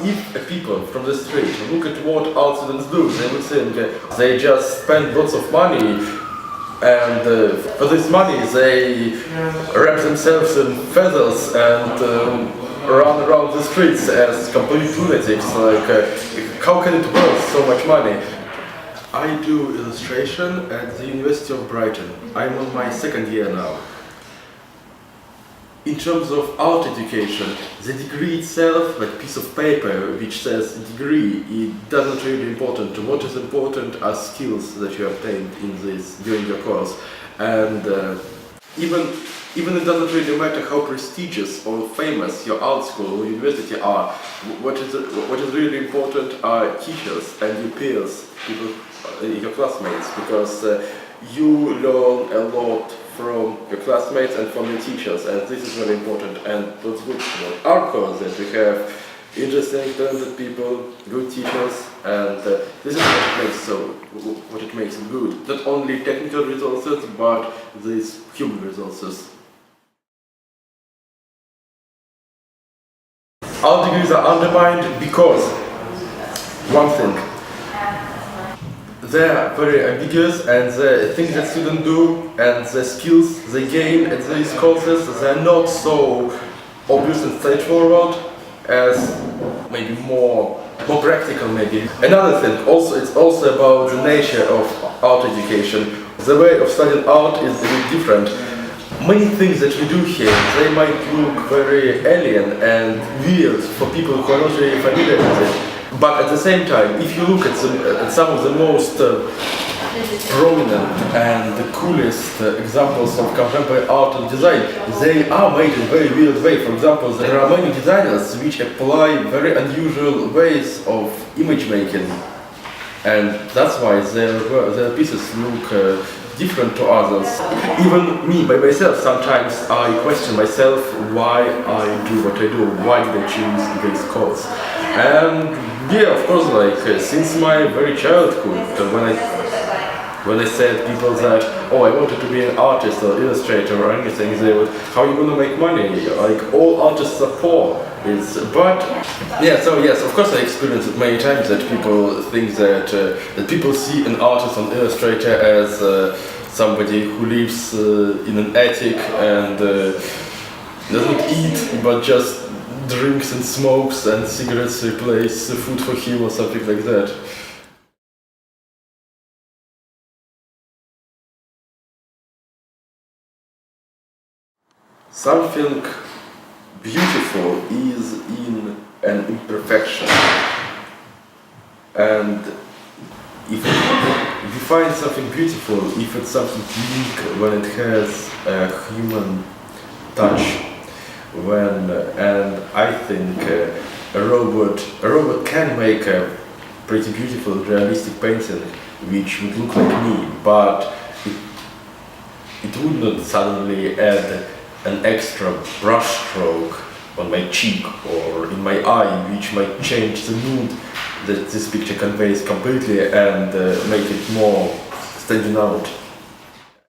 if people from the street look at what art students do, they would think they just spend lots of money, and for this money they wrap themselves in feathers and run around the streets as complete lunatics. How can it worth so much money? I do illustration at the University of Brighton. I'm on my second year now. In terms of art education, the degree itself, like piece of paper which says degree, it doesn't really important. What is important are skills that you obtained in this during your course, and even it doesn't really matter how prestigious or famous your art school or university are. What is really important are teachers and your peers, people, your classmates, because you learn a lot from your classmates and from your teachers, and this is very important. And what's good about our course is that we have interesting, talented people, good teachers, and this is what it makes it good. Not only technical resources, but these human resources. Our degrees are undermined because, one thing, they are very ambiguous, and the things that students do and the skills they gain at these courses, they are not so obvious and straightforward as maybe more practical maybe. Another thing, it's also about the nature of art education. The way of studying art is a bit different. Many things that we do here, they might look very alien and weird for people who are not really familiar with it. But at the same time, if you look at some of the most prominent and the coolest examples of contemporary art and design, they are made in a very weird way. For example, there are many designers which apply very unusual ways of image making, and that's why their pieces look different to others. Even me, by myself, sometimes I question myself why I do what I do, why did I choose this course. And yeah, of course, since my very childhood, when I said people that, oh, I wanted to be an artist or illustrator or anything, they would, how are you going to make money? Like, all artists are poor. But yeah, so yes, of course I experienced it many times that people think that people see an artist or illustrator as somebody who lives in an attic and doesn't eat, but just drinks and smokes, and cigarettes replace food for him or something like that. Something beautiful is in an imperfection, and if you find something beautiful, if it's something unique, when it has a human touch, and I think a robot can make a pretty beautiful, realistic painting which would look like me, but it would not suddenly add an extra brush stroke on my cheek or in my eye, which might change the mood that this picture conveys completely and make it more standing out.